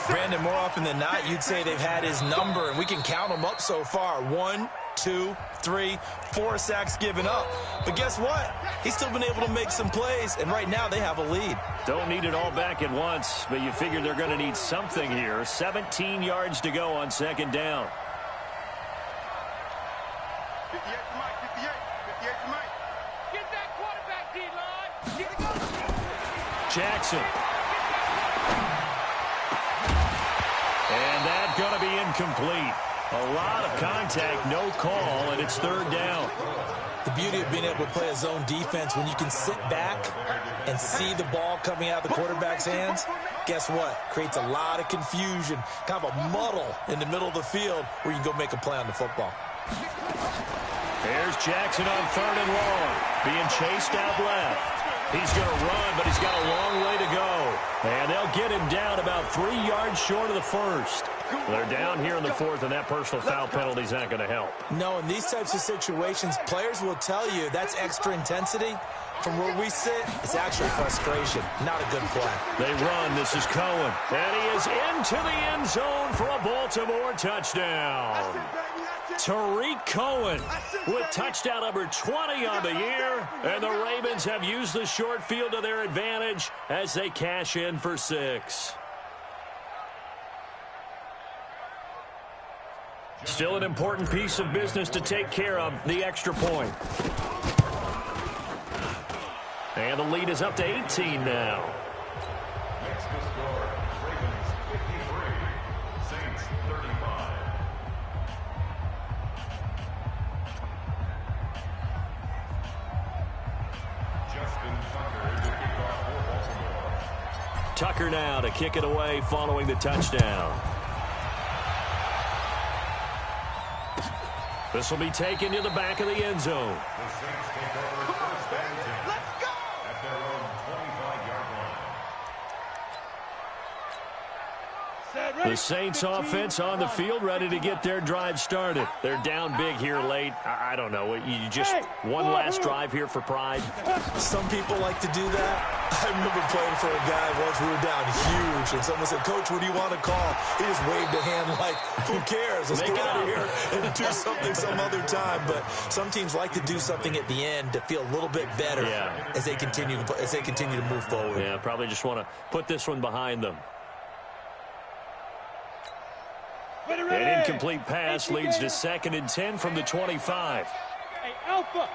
Brandon, more often than not, you'd say they've had his number, and we can count them up so far. 1, 2, 3, 4 sacks given up. But guess what? He's still been able to make some plays, and right now they have a lead. Don't need it all back at once, but you figure they're going to need something here. 17 yards to go on 2nd down. 58 to Mike, 58 to Mike. Get that quarterback, D-line. Get it go. Jackson. And that's going to be incomplete. A lot of contact, no call, and it's 3rd down. The beauty of being able to play a zone defense, when you can sit back and see the ball coming out of the quarterback's hands, guess what? Creates a lot of confusion, kind of a muddle in the middle of the field where you can go make a play on the football. There's Jackson on 3rd and long, being chased out left. He's going to run, but he's got a long way to go. And they'll get him down about 3 yards short of the 1st. They're down here in the 4th, and that personal foul penalty is not going to help. No, in these types of situations, players will tell you that's extra intensity. From where we sit, it's actually frustration, not a good play. They run. This is Cohen. And he is into the end zone for a Baltimore touchdown. Tariq Cohen with touchdown number 20 on the year. And the Ravens have used the short field to their advantage as they cash in for 6. Still an important piece of business to take care of, the extra point. And the lead is up to 18 now. Next to score, Ravens 53, Saints 35. Justin Tucker to kick off for Baltimore. Tucker now to kick it away following the touchdown. This will be taken to the back of the end zone. The Saints take over 1st and 10. Let's go! The Saints offense on the field, ready to get their drive started. They're down big here late. I don't know. You just one last drive here for pride. Some people like to do that. I remember playing for a guy once. We were down huge, and someone said, "Coach, what do you want to call?" He just waved a hand like, "Who cares? Let's get out of here and do something some other time." But some teams like to do something at the end to feel a little bit better as they continue to move forward. Yeah, probably just want to put this one behind them. An incomplete pass leads to 2nd and 10 from the 25. Hey, Alpha.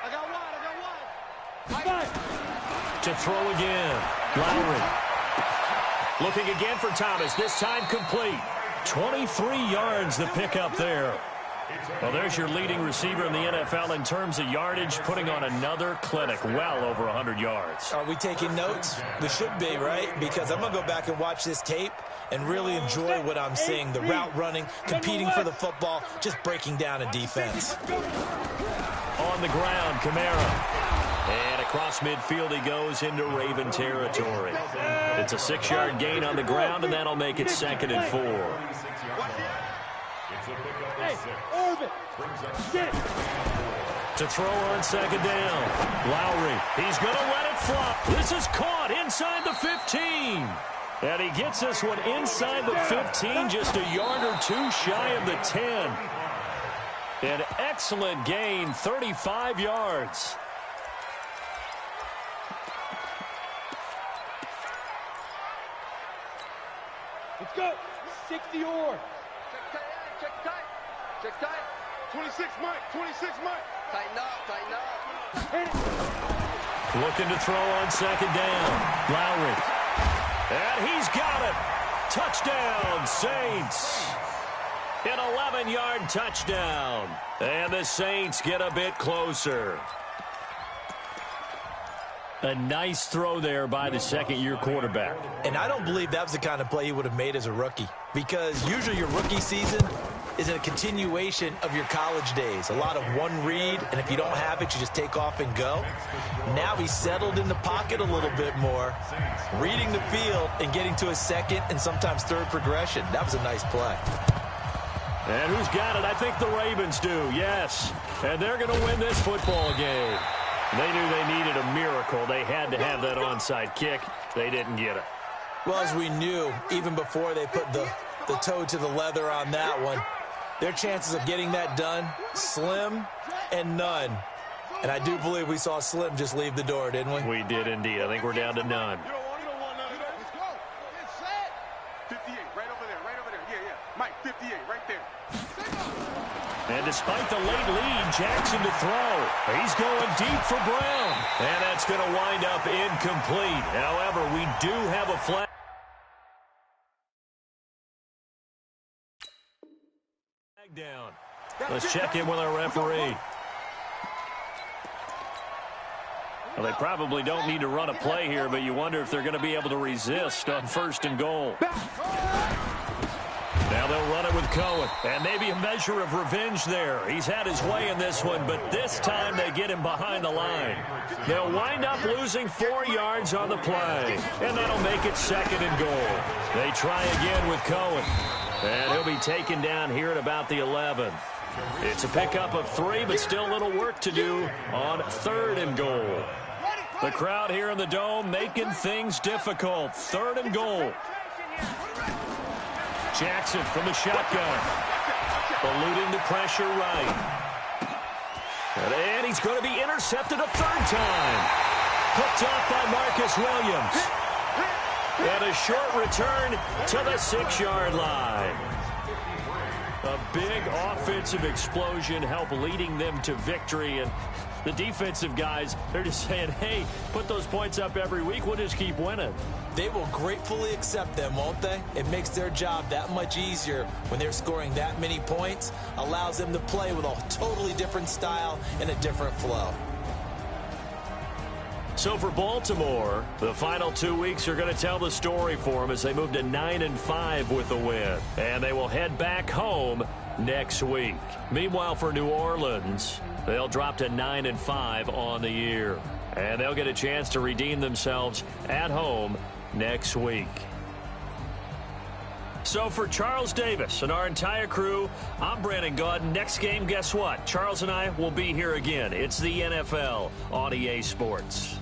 I got one. To throw again. Lowry. Looking again for Thomas. This time complete. 23 yards the pickup there. Well, there's your leading receiver in the NFL in terms of yardage, putting on another clinic, well over 100 yards. Are we taking notes? We should be, right? Because I'm going to go back and watch this tape and really enjoy what I'm seeing. The route running, competing for the football, just breaking down a defense. On the ground, Kamara. And across midfield he goes into Raven territory. It's a 6-yard gain on the ground, and that'll make it 2nd and 4. To throw on 2nd down. Lowry. He's going to let it flop. This is caught inside the 15. And he gets this one inside the 15, just a yard or two shy of the 10. An excellent gain, 35 yards. Let's go. 60 or. Check tight. Check tight. 26 Mike. 26 Mike. Tighten up. Tighten up. Looking to throw on 2nd down. Lowry. And he's got it. Touchdown, Saints. An 11-yard touchdown. And the Saints get a bit closer. A nice throw there by the 2nd-year quarterback. And I don't believe that was the kind of play he would have made as a rookie, because usually your rookie season is a continuation of your college days. A lot of one read, and if you don't have it, you just take off and go. Now he's settled in the pocket a little bit more, reading the field and getting to a 2nd and sometimes 3rd progression. That was a nice play. And who's got it? I think the Ravens do, yes. And they're going to win this football game. They knew they needed a miracle. They had to have that onside kick. They didn't get it. Well, as we knew, even before they put the toe to the leather on that one, their chances of getting that done, slim and none. And I do believe we saw Slim just leave the door, didn't we? We did indeed. I think we're down to none. You don't want none. Let's go. Get set. 58, right over there. Yeah. Mike, 58, right there. And despite the late lead, Jackson to throw. He's going deep for Brown. And that's going to wind up incomplete. However, we do have a flag. Down. Let's check in with our referee. Well, they probably don't need to run a play here, but you wonder if they're going to be able to resist on 1st and goal. Now they'll run it with Cohen, and maybe a measure of revenge there. He's had his way in this one, but this time they get him behind the line. They'll wind up losing 4 yards on the play, and that'll make it 2nd and goal. They try again with Cohen, and he'll be taken down here at about the 11. It's a pickup of 3, but still a little work to do on 3rd and goal. The crowd here in the Dome making things difficult. 3rd and goal. Jackson from the shotgun. Eluding the pressure right. And he's going to be intercepted a 3rd time. Picked off by Marcus Williams. And a short return to the 6-yard line. A big offensive explosion helped leading them to victory. And the defensive guys, they're just saying, hey, put those points up every week. We'll just keep winning. They will gratefully accept them, won't they? It makes their job that much easier when they're scoring that many points. Allows them to play with a totally different style and a different flow. So for Baltimore, the final 2 weeks are going to tell the story for them as they move to 9-5 with the win. And they will head back home next week. Meanwhile, for New Orleans, they'll drop to 9-5 on the year. And they'll get a chance to redeem themselves at home next week. So for Charles Davis and our entire crew, I'm Brandon Gaud. Next game, guess what? Charles and I will be here again. It's the NFL on EA Sports.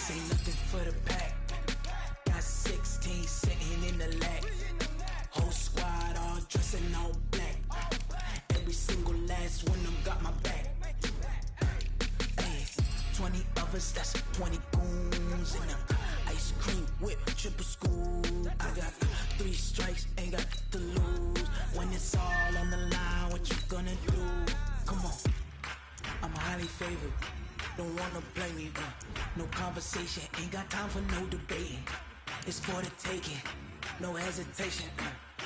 This ain't nothing for the pack. Got 16 sitting in the lap. Whole squad all dressing all black. Every single last one of them got my back. Hey, 20 of us, that's 20 goons in them. Ice cream whip, triple scoop. I got 3 strikes, ain't got to lose. When it's all on the line, what you gonna do? Come on, I'm highly favored. Don't wanna play me, no conversation. Ain't got time for no debating. It's for the taking, no hesitation.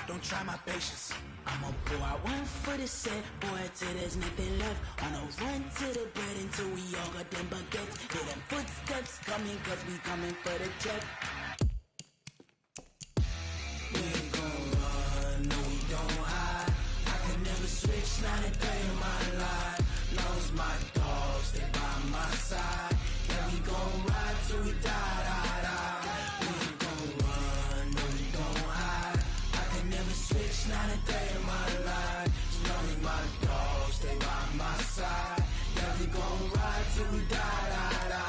Don't try my patience. I'ma pour out one for the set, boy, till there's nothing left. On a run to the bread until we all got them baguettes. Hear them footsteps coming, cause we coming for the check. We ain't gon' run, no we don't hide. I can never switch, not a day in my life. Long as my dogs stay by my side. Yeah, we gon' ride till we die, die, die. We ain't gon' run, no we don't hide. I can never switch, not a day in my life. As long as my dogs stay by my side. Yeah, we gon' ride till we die, die, die.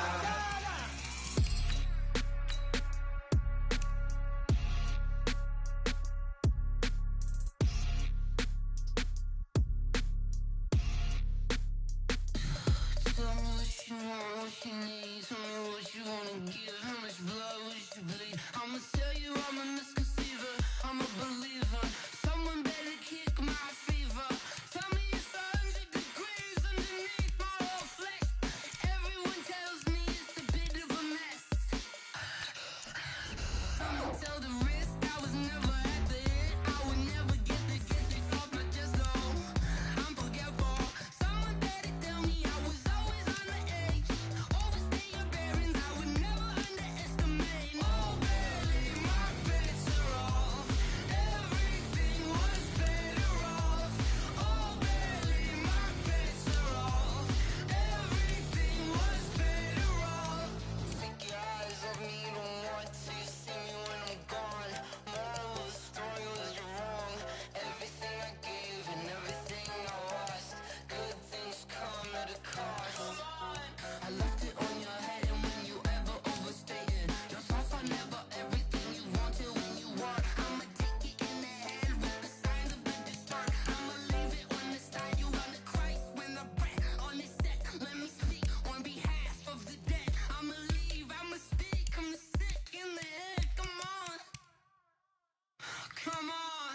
Tell me what you want, what you need. Tell me what you wanna give. How much blood would you bleed? I'ma tell you I'm a misconceiver. I'm a believer. Someone better kick my fever. Tell me it's 100 degrees underneath my whole flesh. Everyone tells me it's a bit of a mess. I'ma tell the risk I was never at the end. I would never get it off my chest though. I'm forgetful. Someone better tell me I was always on the edge. Overstay your bearings, I would never underestimate. Oh baby, my bets are off. Everything was better off. Oh baby, my bets are off. Everything was better off. Take your eyes off me, you don't want to see me when I'm gone. Moral of the story was you're wrong. Everything I gave and everything I lost. Good things come at a cost. I left it on your head, and when you ever overstay it, your thoughts are never everything you wanted when you want. I'ma take it in the head with the signs of the distort. I'ma leave it on the side. You on the Christ when I breath on this set. Let me speak on behalf of the dead. I'ma leave, I'ma speak. I'm the sick in the head. Come on, come on.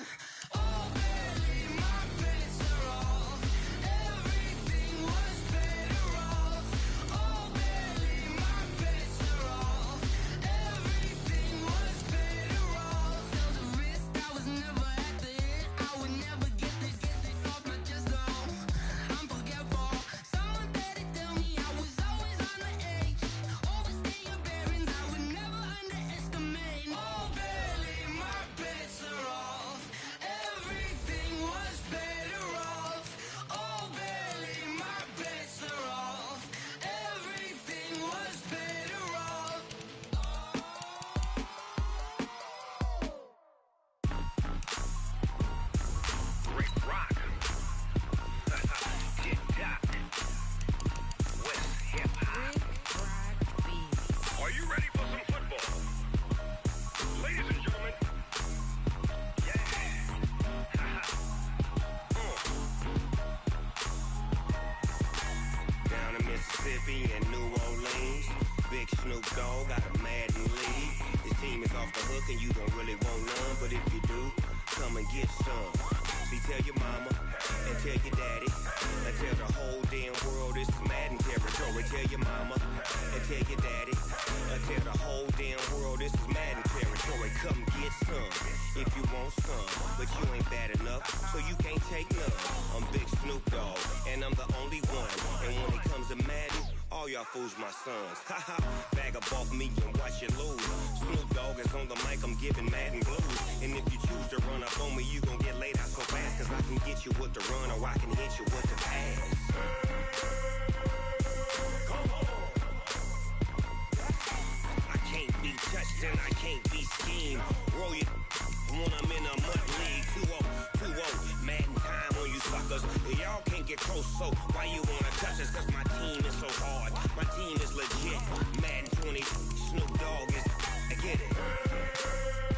Oh baby, my bets are off. Everything was better off. Oh baby, my bets are off. Everything was better off. Tell the risk I was never at the end. I would never get it off my chest though. I'm forgetful. Someone better tell me I was always on the edge. Overstay your bearings, I would never underestimate. Oh baby, my bets are off. Everything was better off. Oh baby, my bets are off. Everything was better off. Rick Rock. Hip Hop. West Hip Hop. Are you ready for some football? Ladies and gentlemen. Yeah. Down in Mississippi and New Orleans, Big Snoop Dogg got a Madden league. His team is off the hook and you don't really want none, but if you do, come and get some. See, tell your mama and tell your daddy and tell the whole damn world this is Madden territory. Tell your mama and tell your daddy and tell the whole damn world this is Madden territory. Come get some if you want some, but you ain't bad enough, so you can't take none. I'm Big Snoop Dogg, and I'm the only one. And when it comes to Madden, all y'all fools my sons. Haha, bag up off me and watch you lose. Snoop Dogg is on the mic, I'm giving Madden blues. And if you choose to run up on me, you gon' get laid out so fast, cause I can get you with the run or I can hit you with the pass. Come on. I can't be touched and I can't be schemed. Roll you when I'm in a mud league. 2-0, Madden time on you suckers. Y'all can't get close, so why you wanna touch us? Cause my team is so hard. My team is legit. Madden 20, Snoop Dogg is. I get it.